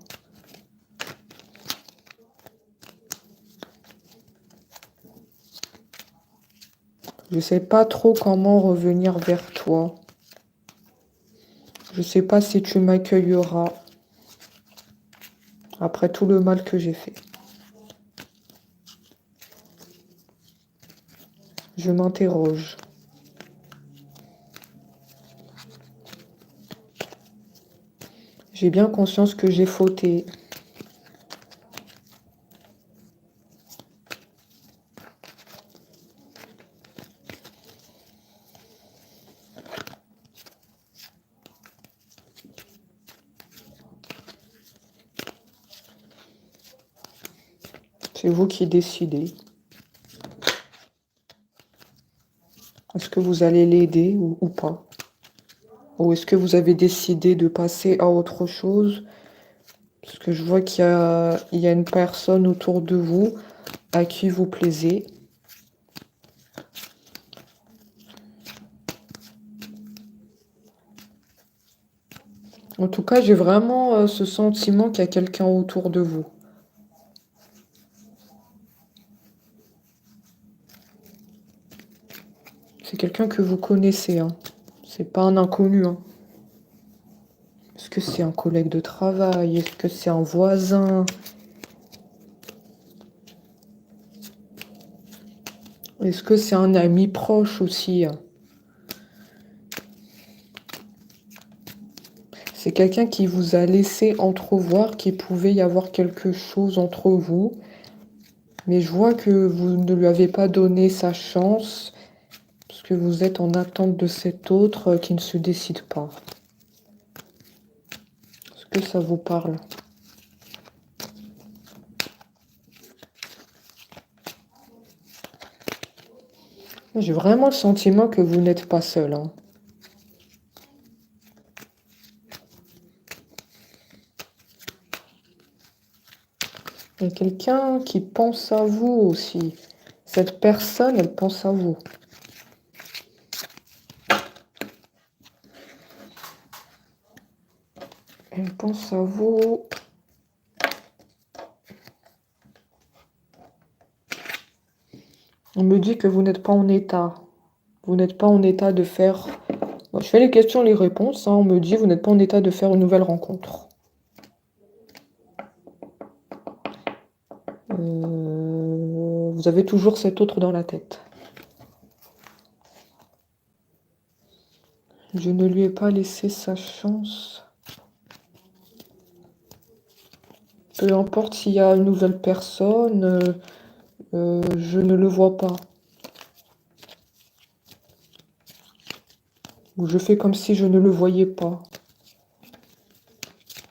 S1: Je sais pas trop comment revenir vers toi. Je sais pas si tu m'accueilleras après tout le mal que j'ai fait. Je m'interroge. J'ai bien conscience que j'ai fauté. C'est vous qui décidez. Est-ce que vous allez l'aider ou pas? Ou est-ce que vous avez décidé de passer à autre chose? Parce que je vois qu'il y a une personne autour de vous à qui vous plaisez. En tout cas, j'ai vraiment ce sentiment qu'il y a quelqu'un autour de vous. C'est quelqu'un que vous connaissez, hein. C'est pas un inconnu, hein. Est-ce que c'est un collègue de travail? Est-ce que c'est un voisin? Est-ce que c'est un ami proche aussi, hein? C'est quelqu'un qui vous a laissé entrevoir qu'il pouvait y avoir quelque chose entre vous, mais je vois que vous ne lui avez pas donné sa chance, parce que vous êtes en attente de cet autre qui ne se décide pas. Est-ce que ça vous parle? J'ai vraiment le sentiment que vous n'êtes pas seul, hein. Il y a quelqu'un qui pense à vous aussi. Cette personne, elle pense à vous. Elle pense à vous. On me dit que vous n'êtes pas en état. Vous n'êtes pas en état de faire... Bon, je fais les questions, les réponses, hein. On me dit que vous n'êtes pas en état de faire une nouvelle rencontre. Vous avez toujours cet autre dans la tête. Je ne lui ai pas laissé sa chance. Peu importe s'il y a une nouvelle personne, je ne le vois pas. Ou je fais comme si je ne le voyais pas.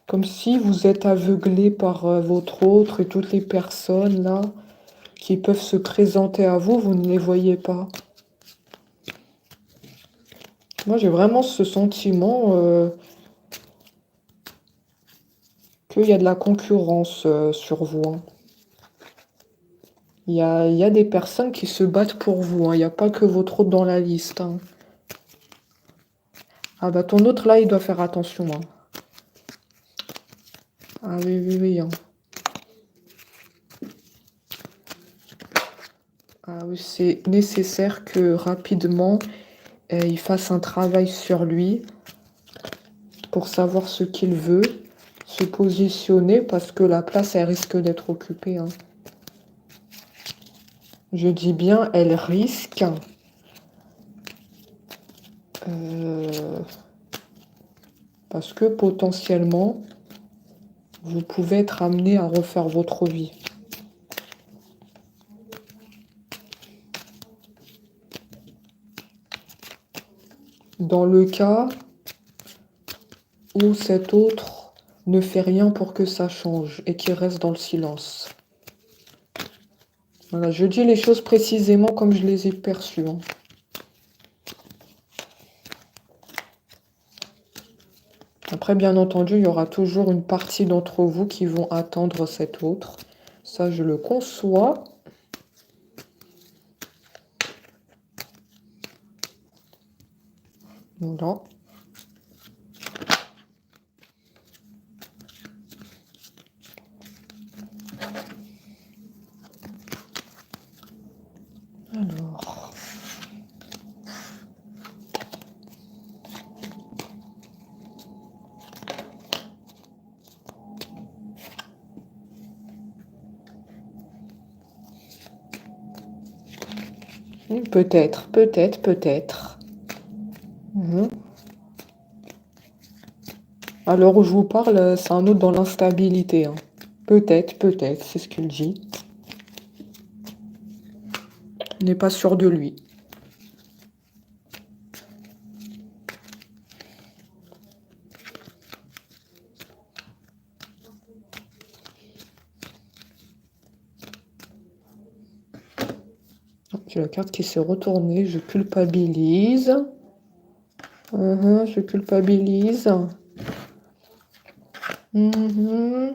S1: Comme si vous êtes aveuglé par votre autre et toutes les personnes là qui peuvent se présenter à vous, vous ne les voyez pas. Moi, j'ai vraiment ce sentiment qu'il y a de la concurrence sur vous, hein. Il y a des personnes qui se battent pour vous, hein. Il n'y a pas que votre autre dans la liste, hein. Ah bah ton autre là, il doit faire attention, hein. Ah oui, oui, oui, hein. Ah oui, c'est nécessaire que rapidement, il fasse un travail sur lui pour savoir ce qu'il veut, se positionner parce que la place, elle risque d'être occupée, hein. Je dis bien, elle risque. Parce que potentiellement, vous pouvez être amené à refaire votre vie. Dans le cas où cet autre ne fait rien pour que ça change et qu'il reste dans le silence. Voilà, je dis les choses précisément comme je les ai perçues, hein. Après, bien entendu, il y aura toujours une partie d'entre vous qui vont attendre cet autre. Ça, je le conçois. Voilà. Alors. Peut-être, peut-être, peut-être. À l'heure où je vous parle, c'est un autre dans l'instabilité. Hein. Peut-être, peut-être, c'est ce qu'il dit. Il n'est pas sûr de lui. J'ai la carte qui s'est retournée. Je culpabilise. Je culpabilise. Je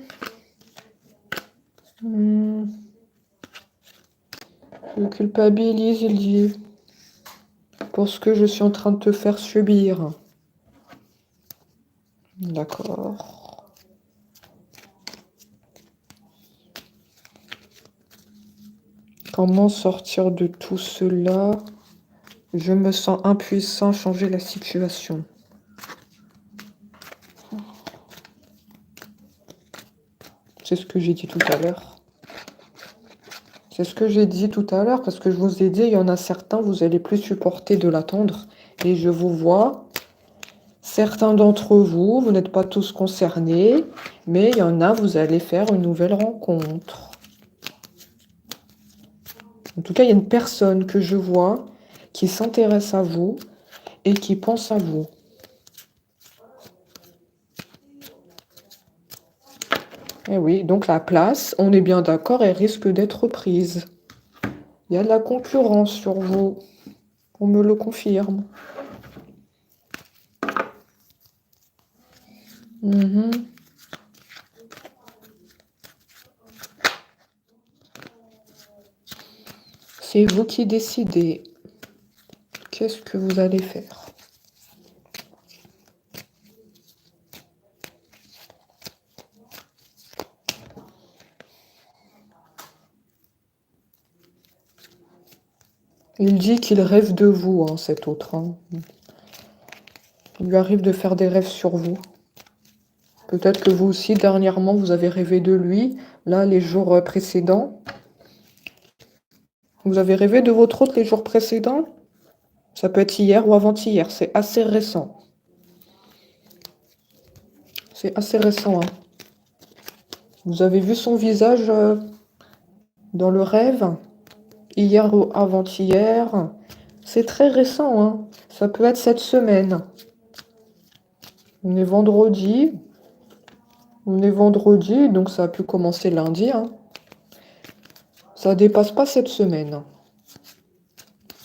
S1: culpabilise, il dit. Pour ce que je suis en train de te faire subir. D'accord. Comment sortir de tout cela? Je me sens impuissant à changer la situation. C'est ce que j'ai dit tout à l'heure. C'est ce que j'ai dit tout à l'heure, parce que je vous ai dit, il y en a certains, vous allez plus supporter de l'attendre. Et je vous vois, certains d'entre vous, vous n'êtes pas tous concernés, mais il y en a, vous allez faire une nouvelle rencontre. En tout cas, il y a une personne que je vois qui s'intéresse à vous et qui pense à vous. Eh oui, donc la place, on est bien d'accord, elle risque d'être prise. Il y a de la concurrence sur vous. On me le confirme. C'est vous qui décidez. Qu'est-ce que vous allez faire? Il dit qu'il rêve de vous, hein, cet autre. Hein. Il lui arrive de faire des rêves sur vous. Peut-être que vous aussi, dernièrement, vous avez rêvé de lui. Là, les jours précédents. Vous avez rêvé de votre autre les jours précédents? Ça peut être hier ou avant-hier. C'est assez récent. C'est assez récent. Hein. Vous avez vu son visage dans le rêve? Hier ou avant-hier? C'est très récent. Hein. Ça peut être cette semaine. On est vendredi. On est vendredi, donc ça a pu commencer lundi. Hein. Ça dépasse pas cette semaine.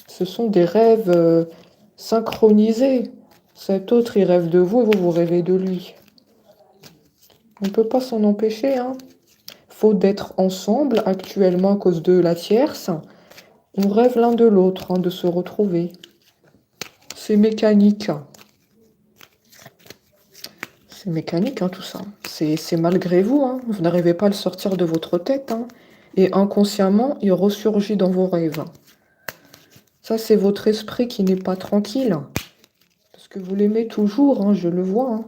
S1: Ce sont des rêves synchronisés. Cet autre, il rêve de vous et vous, vous rêvez de lui. On ne peut pas s'en empêcher. Hein. Faute d'être ensemble actuellement à cause de la tierce, on rêve l'un de l'autre, hein, de se retrouver. C'est mécanique. C'est mécanique, hein, tout ça. C'est malgré vous. Hein. Vous n'arrivez pas à le sortir de votre tête. Hein. Et inconsciemment, il ressurgit dans vos rêves. Ça, c'est votre esprit qui n'est pas tranquille. Parce que vous l'aimez toujours, hein, je le vois. Hein.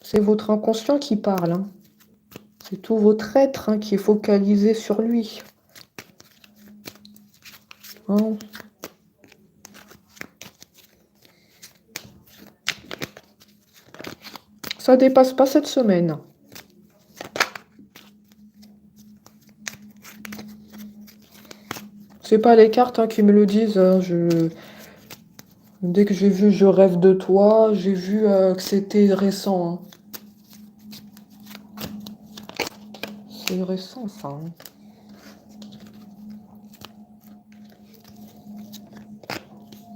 S1: C'est votre inconscient qui parle. Hein. C'est tout votre être hein, qui est focalisé sur lui. Hein. Ça dépasse pas cette semaine. C'est pas les cartes hein, qui me le disent. Hein, dès que j'ai vu Je rêve de toi, j'ai vu que c'était récent. Hein. C'est récent ça. Hein.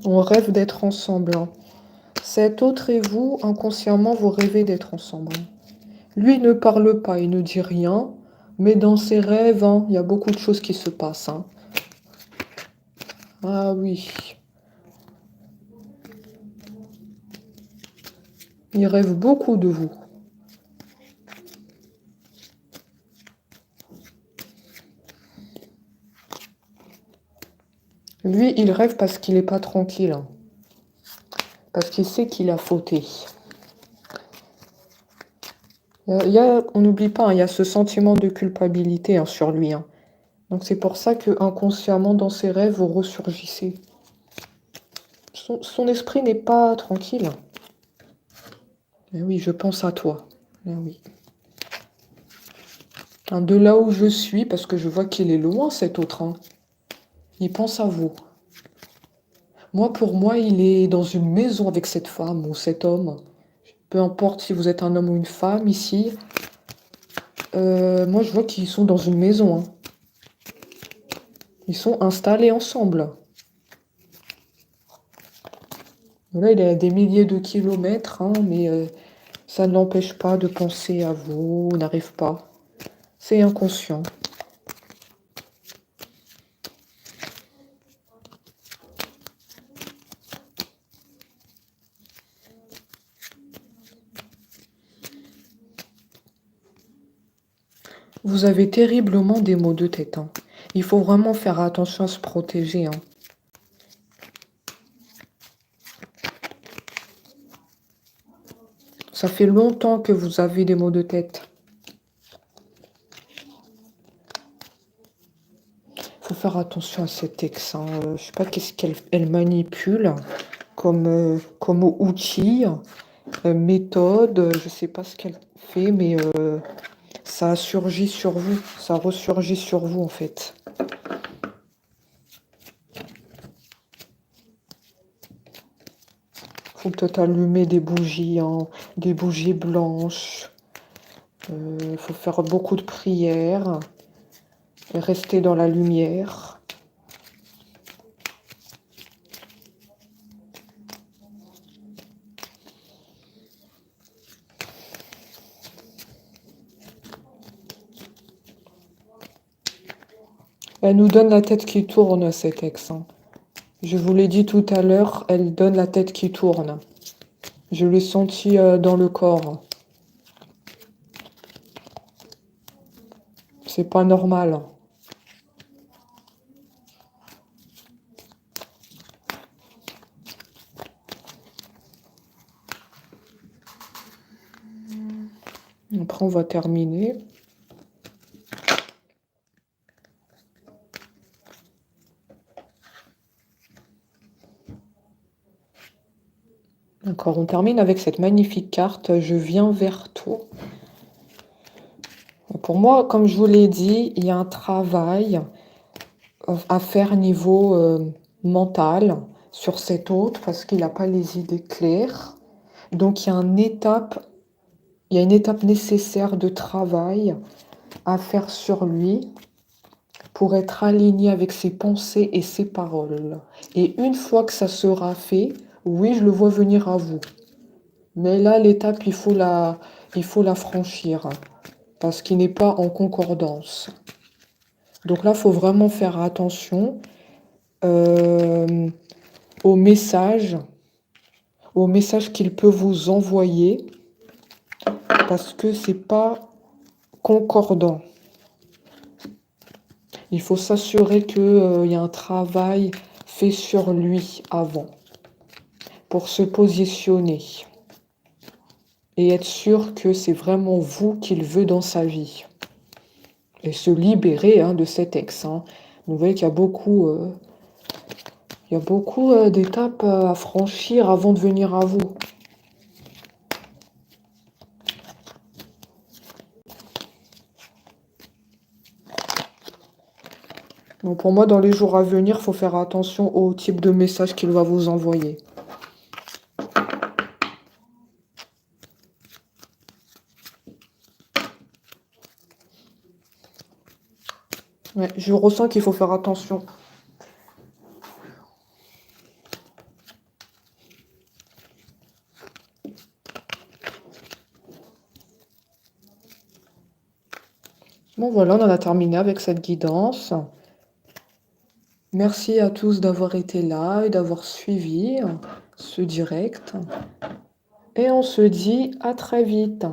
S1: On rêve d'être ensemble. Hein. Cet autre et vous, inconsciemment, vous rêvez d'être ensemble. Lui ne parle pas, il ne dit rien, mais dans ses rêves, hein, il y a beaucoup de choses qui se passent. Hein. Ah oui. Il rêve beaucoup de vous. Lui, il rêve parce qu'il n'est pas tranquille. Hein. Parce qu'il sait qu'il a fauté. On n'oublie pas, hein, il y a ce sentiment de culpabilité hein, sur lui. Hein. Donc c'est pour ça que inconsciemment, dans ses rêves, vous ressurgissez. Son esprit n'est pas tranquille. Mais oui, je pense à toi. Mais oui. Hein, de là où je suis, parce que je vois qu'il est loin, cet autre. Hein. Il pense à vous. Moi, pour moi, il est dans une maison avec cette femme ou cet homme. Peu importe si vous êtes un homme ou une femme ici. Moi, je vois qu'ils sont dans une maison. Hein. Ils sont installés ensemble. Là, il est à des milliers de kilomètres, hein, mais ça ne l'empêche pas de penser à vous, n'arrive pas. C'est inconscient. Vous avez terriblement des maux de tête. Hein. Il faut vraiment faire attention à se protéger. Hein. Ça fait longtemps que vous avez des maux de tête. Il faut faire attention à cette ex. Hein. Je ne sais pas qu'est-ce qu'elle manipule comme outil, méthode. Je ne sais pas ce qu'elle fait, mais ça surgit sur vous. Ça ressurgit sur vous, en fait. Faut peut-être allumer des bougies, hein, des bougies blanches. Faut faire beaucoup de prières. Et rester dans la lumière. Elle nous donne la tête qui tourne, cette ex. Hein. Je vous l'ai dit tout à l'heure, elle donne la tête qui tourne. Je l'ai senti dans le corps. C'est pas normal. Après, on va terminer. D'accord, on termine avec cette magnifique carte. Je viens vers toi. Pour moi, comme je vous l'ai dit, il y a un travail à faire niveau mental sur cet autre parce qu'il n'a pas les idées claires. Donc, il y a une étape nécessaire de travail à faire sur lui pour être aligné avec ses pensées et ses paroles. Et une fois que ça sera fait, oui, je le vois venir à vous. Mais là, l'étape, il faut la franchir parce qu'il n'est pas en concordance. Donc là, il faut vraiment faire attention aux messages qu'il peut vous envoyer parce que c'est pas concordant. Il faut s'assurer qu'il y a un travail fait sur lui avant pour se positionner et être sûr que c'est vraiment vous qu'il veut dans sa vie et se libérer hein, de cet ex. Hein. Vous voyez qu'il y a beaucoup d'étapes à franchir avant de venir à vous. Donc pour moi, dans les jours à venir, il faut faire attention au type de message qu'il va vous envoyer. Ouais, je ressens qu'il faut faire attention. Bon voilà, on en a terminé avec cette guidance. Merci à tous d'avoir été là et d'avoir suivi ce direct. Et on se dit à très vite.